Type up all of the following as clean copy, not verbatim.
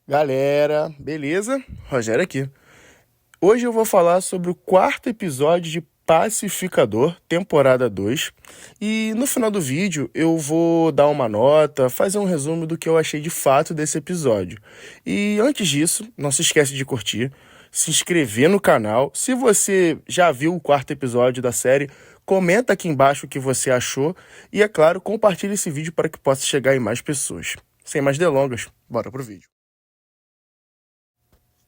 Galera, beleza? Rogério aqui. Hoje eu vou falar sobre o quarto episódio de Pacificador, temporada 2. E no final do vídeo eu vou dar uma nota, fazer um resumo do que eu achei de fato desse episódio. E antes disso, não se esquece de curtir, se inscrever no canal. Se você já viu o quarto episódio da série, comenta aqui embaixo o que você achou. E é claro, compartilhe esse vídeo para que possa chegar em mais pessoas. Sem mais delongas, bora pro vídeo.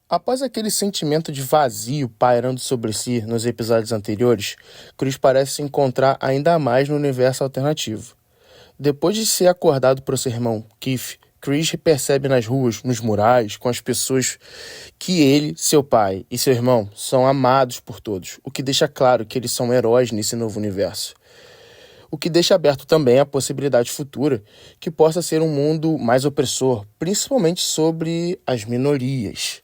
Após aquele sentimento de vazio pairando sobre si nos episódios anteriores, Chris parece se encontrar ainda mais no universo alternativo. Depois de ser acordado por seu irmão, Keith, Chris percebe nas ruas, nos murais, com as pessoas que ele, seu pai e seu irmão são amados por todos, o que deixa claro que eles são heróis nesse novo universo. O que deixa aberto também a possibilidade futura que possa ser um mundo mais opressor, principalmente sobre as minorias.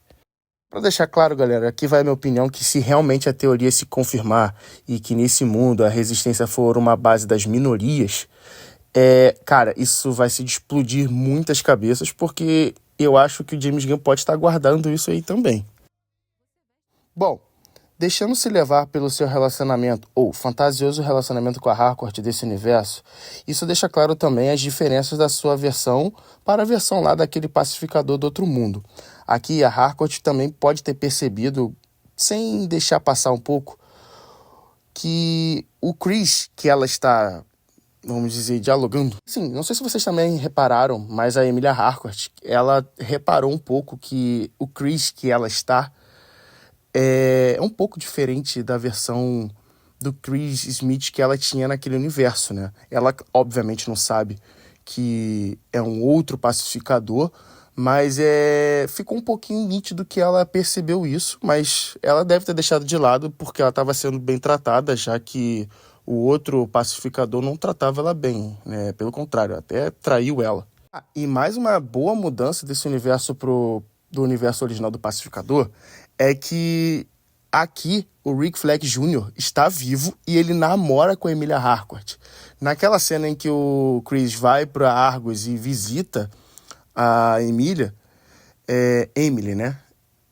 Para deixar claro, galera, aqui vai a minha opinião que se realmente a teoria se confirmar e que nesse mundo a resistência for uma base das minorias, cara, isso vai se explodir muitas cabeças, porque eu acho que o James Gunn pode estar guardando isso aí também. Bom, deixando-se levar pelo seu relacionamento, ou fantasioso relacionamento com a Harcourt desse universo, isso deixa claro também as diferenças da sua versão para a versão lá daquele pacificador do outro mundo. Aqui a Harcourt também pode ter percebido, sem deixar passar um pouco, que o Chris que ela está, vamos dizer, dialogando. Sim, não sei se vocês também repararam, mas a Emilia Harcourt, ela reparou um pouco que o Chris que ela está é um pouco diferente da versão do Chris Smith que ela tinha naquele universo, né? Ela, obviamente, não sabe que é um outro pacificador, mas ficou um pouquinho nítido que ela percebeu isso, mas ela deve ter deixado de lado porque ela estava sendo bem tratada, já que o outro pacificador não tratava ela bem, né? Pelo contrário, até traiu ela. E mais uma boa mudança desse universo do universo original do pacificador é que aqui o Rick Flag Jr. está vivo e ele namora com a Emilia Harcourt. Naquela cena em que o Chris vai para Argos e visita a Emilia, Emily, né?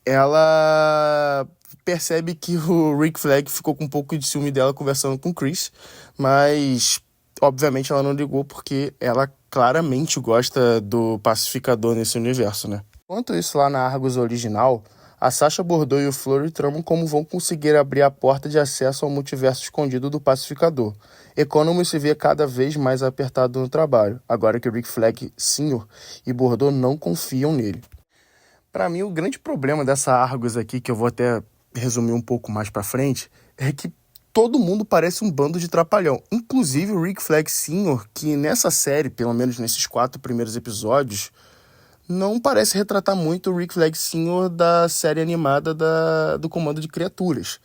Ela percebe que o Rick Flag ficou com um pouco de ciúme dela conversando com o Chris, mas obviamente ela não ligou porque ela claramente gosta do pacificador nesse universo, né? Enquanto isso, lá na Argos original, a Sasha Bordeaux e o Flurry tramam como vão conseguir abrir a porta de acesso ao multiverso escondido do pacificador. Economos se vê cada vez mais apertado no trabalho, agora que Rick Flag Sr. e Bordeaux não confiam nele. Para mim, o grande problema dessa Argos aqui, que eu vou até resumir um pouco mais pra frente, é que todo mundo parece um bando de trapalhão. Inclusive o Rick Flag Sr., que nessa série, pelo menos nesses 4 primeiros episódios, não parece retratar muito o Rick Flag Sr. da série animada do Comando de Criaturas.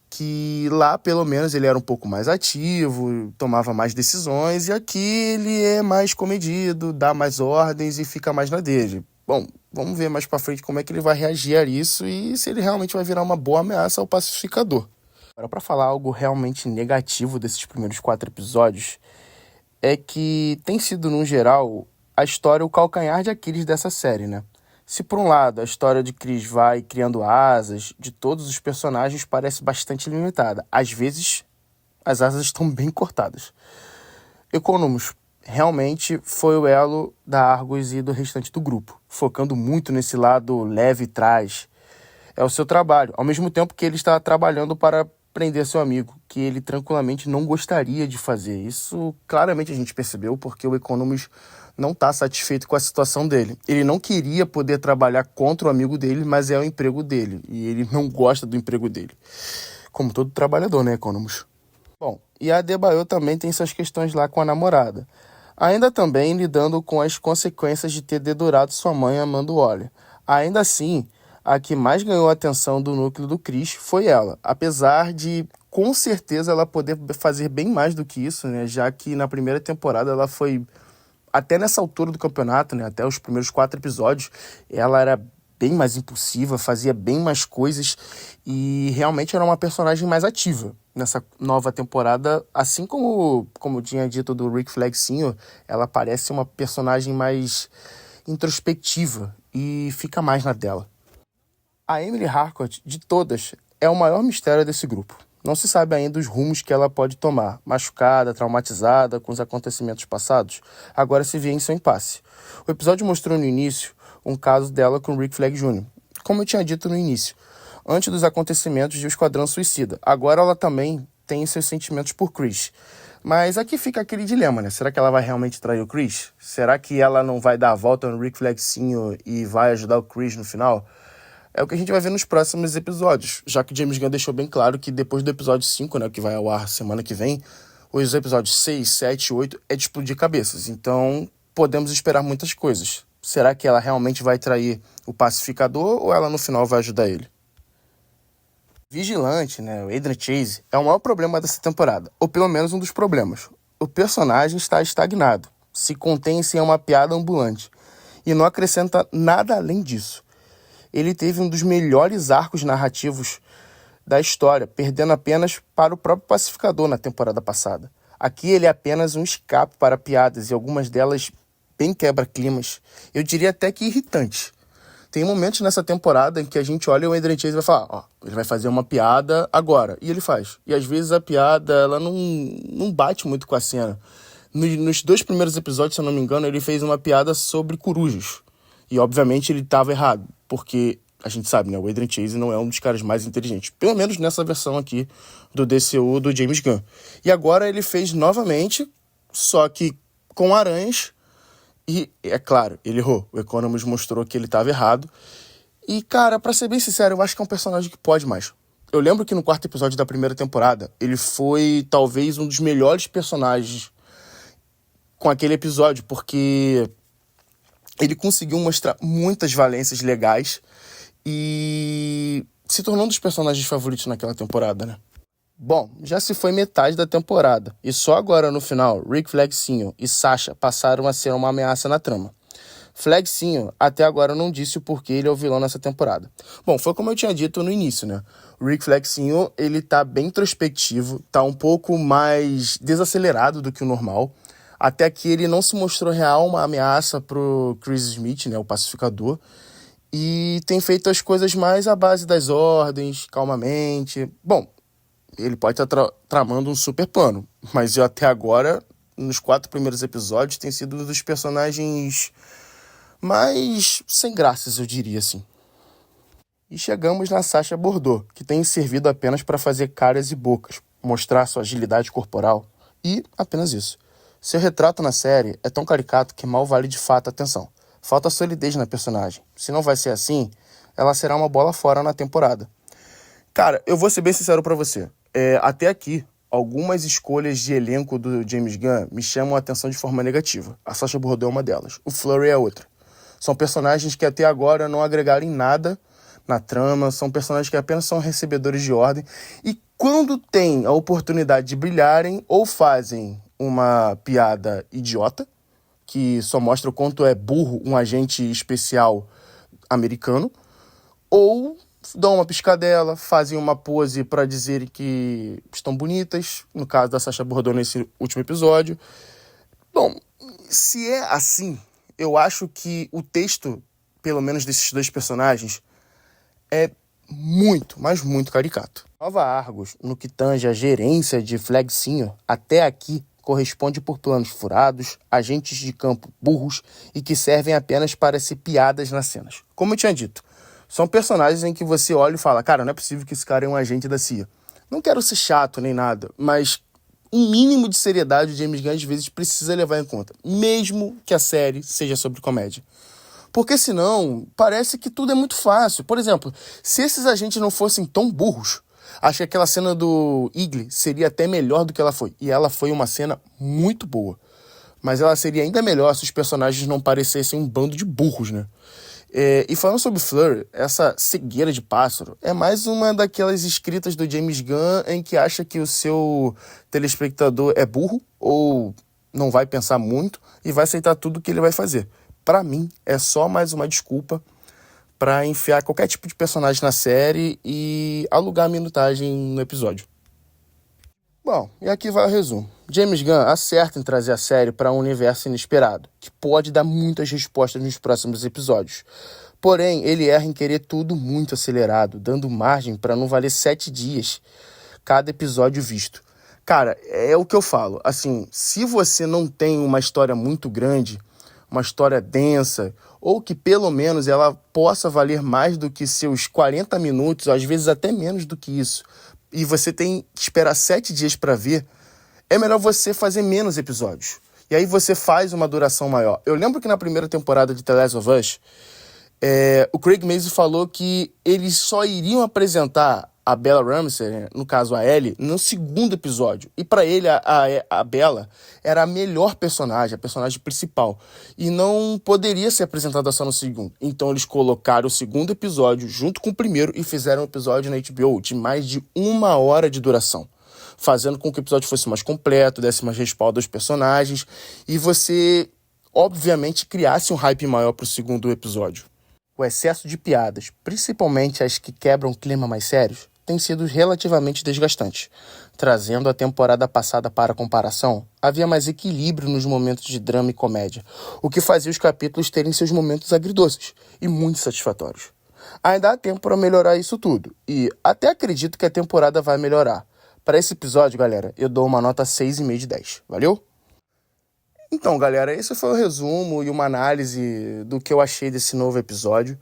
Que lá, pelo menos, ele era um pouco mais ativo, tomava mais decisões, e aqui ele é mais comedido, dá mais ordens e fica mais na dele. Bom, vamos ver mais pra frente como é que ele vai reagir a isso e se ele realmente vai virar uma boa ameaça ao pacificador. Agora, pra falar algo realmente negativo desses primeiros 4 episódios, é que tem sido, no geral, a história o calcanhar de Aquiles dessa série, né? Se por um lado a história de Chris vai criando asas, de todos os personagens parece bastante limitada. Às vezes, as asas estão bem cortadas. Economus realmente foi o elo da Argos e do restante do grupo, focando muito nesse lado leve e trás. É o seu trabalho, ao mesmo tempo que ele está trabalhando para prender seu amigo, que ele tranquilamente não gostaria de fazer. Isso claramente a gente percebeu porque o Economus não está satisfeito com a situação dele. Ele não queria poder trabalhar contra o amigo dele, mas é o emprego dele. E ele não gosta do emprego dele. Como todo trabalhador, né, Economus? Bom, e a Adebayo também tem suas questões lá com a namorada. Ainda também lidando com as consequências de ter dedurado sua mãe amando Wally. Ainda assim, a que mais ganhou a atenção do núcleo do Chris foi ela. Apesar de, com certeza, ela poder fazer bem mais do que isso, né? Já que na primeira temporada ela foi até nessa altura do campeonato, né, até os primeiros 4 episódios, ela era bem mais impulsiva, fazia bem mais coisas e realmente era uma personagem mais ativa nessa nova temporada, assim como eu tinha dito do Rick Flag Sr., ela parece uma personagem mais introspectiva e fica mais na dela. A Emily Harcourt, de todas, é o maior mistério desse grupo. Não se sabe ainda os rumos que ela pode tomar. Machucada, traumatizada com os acontecimentos passados, agora se vê em seu impasse. O episódio mostrou no início um caso dela com Rick Flag Jr., como eu tinha dito no início, antes dos acontecimentos de O Esquadrão Suicida. Agora ela também tem seus sentimentos por Chris. Mas aqui fica aquele dilema, né? Será que ela vai realmente trair o Chris? Será que ela não vai dar a volta no Rick Flag Sr. e vai ajudar o Chris no final? É o que a gente vai ver nos próximos episódios, já que James Gunn deixou bem claro que depois do episódio 5, né, que vai ao ar semana que vem, os episódios 6, 7 e 8 é de explodir cabeças. Então, podemos esperar muitas coisas. Será que ela realmente vai trair o pacificador ou ela no final vai ajudar ele? Vigilante, né, o Adrian Chase, é o maior problema dessa temporada, ou pelo menos um dos problemas. O personagem está estagnado, se contém em ser uma piada ambulante, e não acrescenta nada além disso. Ele teve um dos melhores arcos narrativos da história, perdendo apenas para o próprio pacificador na temporada passada. Aqui ele é apenas um escape para piadas, e algumas delas bem quebra-climas. Eu diria até que irritantes. Tem momentos nessa temporada em que a gente olha e o Adrian Chase vai falar, ó, ele vai fazer uma piada agora, e ele faz. E às vezes a piada, ela não bate muito com a cena. Nos 2 primeiros episódios, se eu não me engano, ele fez uma piada sobre corujas. E obviamente ele estava errado, porque a gente sabe, né, o Adrian Chase não é um dos caras mais inteligentes. Pelo menos nessa versão aqui do DCU do James Gunn. E agora ele fez novamente, só que com aranhas. E, é claro, ele errou. O Economist mostrou que ele estava errado. E, cara, pra ser bem sincero, eu acho que é um personagem que pode mais. Eu lembro que no 4º episódio da primeira temporada, ele foi, talvez, um dos melhores personagens com aquele episódio, porque ele conseguiu mostrar muitas valências legais e se tornou um dos personagens favoritos naquela temporada, né? Bom, já se foi metade da temporada, e só agora no final, Rick Flag Sr. e Sasha passaram a ser uma ameaça na trama. Flag Sr. até agora não disse o porquê ele é o vilão nessa temporada. Bom, foi como eu tinha dito no início, né? O Rick Flag Sr., ele tá bem introspectivo, tá um pouco mais desacelerado do que o normal, até que ele não se mostrou real uma ameaça pro Chris Smith, né, o pacificador, e tem feito as coisas mais à base das ordens, calmamente. Bom, ele pode estar tramando um super plano, mas eu até agora, nos 4 primeiros episódios, tem sido um dos personagens mais sem graças, eu diria assim. E chegamos na Sasha Bordeaux, que tem servido apenas para fazer caras e bocas, mostrar sua agilidade corporal e apenas isso. Seu retrato na série é tão caricato que mal vale de fato a atenção. Falta solidez na personagem. Se não vai ser assim, ela será uma bola fora na temporada. Cara, eu vou ser bem sincero pra você. Até aqui, algumas escolhas de elenco do James Gunn me chamam a atenção de forma negativa. A Sasha Bordeaux é uma delas. O Flurry é outra. São personagens que até agora não agregaram em nada na trama. São personagens que apenas são recebedores de ordem. E quando tem a oportunidade de brilharem, ou fazem uma piada idiota, que só mostra o quanto é burro um agente especial americano, ou dão uma piscadela, fazem uma pose para dizer que estão bonitas, no caso da Sasha Bordeaux nesse último episódio. Bom, se é assim, eu acho que o texto, pelo menos desses 2 personagens, é muito, mas muito caricato. Nova Argos, no que tange a gerência de Flag Sr., até aqui corresponde por planos furados, agentes de campo burros e que servem apenas para ser piadas nas cenas. Como eu tinha dito, são personagens em que você olha e fala, cara, não é possível que esse cara é um agente da CIA. Não quero ser chato nem nada, mas um mínimo de seriedade o James Gunn às vezes precisa levar em conta, mesmo que a série seja sobre comédia. Porque senão, parece que tudo é muito fácil. Por exemplo, se esses agentes não fossem tão burros, acho que aquela cena do Eagle seria até melhor do que ela foi. E ela foi uma cena muito boa. Mas ela seria ainda melhor se os personagens não parecessem um bando de burros, né? E falando sobre Fleur, essa cegueira de pássaro é mais uma daquelas escritas do James Gunn em que acha que o seu telespectador é burro ou não vai pensar muito e vai aceitar tudo que ele vai fazer. Pra mim, é só mais uma desculpa pra enfiar qualquer tipo de personagem na série e alugar a minutagem no episódio. Bom, e aqui vai o resumo. James Gunn acerta em trazer a série para um universo inesperado, que pode dar muitas respostas nos próximos episódios. Porém, ele erra em querer tudo muito acelerado, dando margem para não valer 7 dias cada episódio visto. Cara, é o que eu falo. Assim, se você não tem uma história muito grande, uma história densa, ou que pelo menos ela possa valer mais do que seus 40 minutos, às vezes até menos do que isso, e você tem que esperar 7 dias para ver, é melhor você fazer menos episódios. E aí você faz uma duração maior. Eu lembro que na primeira temporada de The Last of Us, o Craig Mazin falou que eles só iriam apresentar a Bella Ramsey, né, no caso a Ellie, no segundo episódio. E pra ele, a Bella era a melhor personagem, a personagem principal. E não poderia ser apresentada só no segundo. Então eles colocaram o segundo episódio junto com o primeiro e fizeram um episódio na HBO de mais de 1 hora de duração, fazendo com que o episódio fosse mais completo, desse mais respaldo aos personagens e você, obviamente, criasse um hype maior pro segundo episódio. O excesso de piadas, principalmente as que quebram clima mais sérios, tem sido relativamente desgastante. Trazendo a temporada passada para comparação, havia mais equilíbrio nos momentos de drama e comédia, o que fazia os capítulos terem seus momentos agridoces e muito satisfatórios. Ainda há tempo para melhorar isso tudo, e até acredito que a temporada vai melhorar. Para esse episódio, galera, eu dou uma nota 6,5 de 10. Valeu? Então, galera, esse foi o resumo e uma análise do que eu achei desse novo episódio.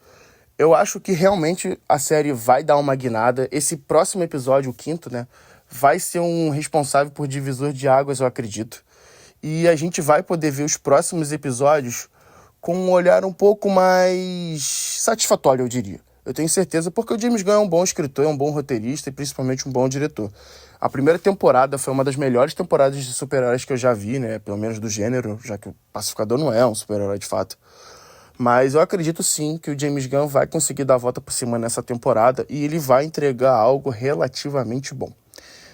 Eu acho que realmente a série vai dar uma guinada. Esse próximo episódio, o quinto, né, vai ser um responsável por divisor de águas, eu acredito. E a gente vai poder ver os próximos episódios com um olhar um pouco mais satisfatório, eu diria. Eu tenho certeza, porque o James Gunn é um bom escritor, é um bom roteirista e principalmente um bom diretor. A primeira temporada foi uma das melhores temporadas de super-heróis que eu já vi, né? Pelo menos do gênero, já que o Pacificador não é um super-herói de fato. Mas eu acredito sim que o James Gunn vai conseguir dar a volta por cima nessa temporada e ele vai entregar algo relativamente bom.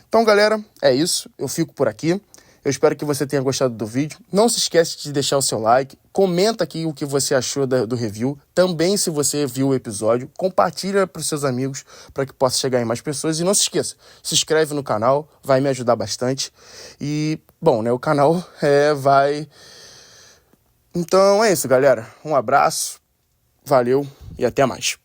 Então, galera, é isso. Eu fico por aqui. Eu espero que você tenha gostado do vídeo. Não se esquece de deixar o seu like. Comenta aqui o que você achou do review. Também, se você viu o episódio, compartilha para os seus amigos para que possa chegar em mais pessoas. E não se esqueça, se inscreve no canal, vai me ajudar bastante. E, bom, né, o canal vai... Então é isso, galera. Um abraço, valeu e até mais.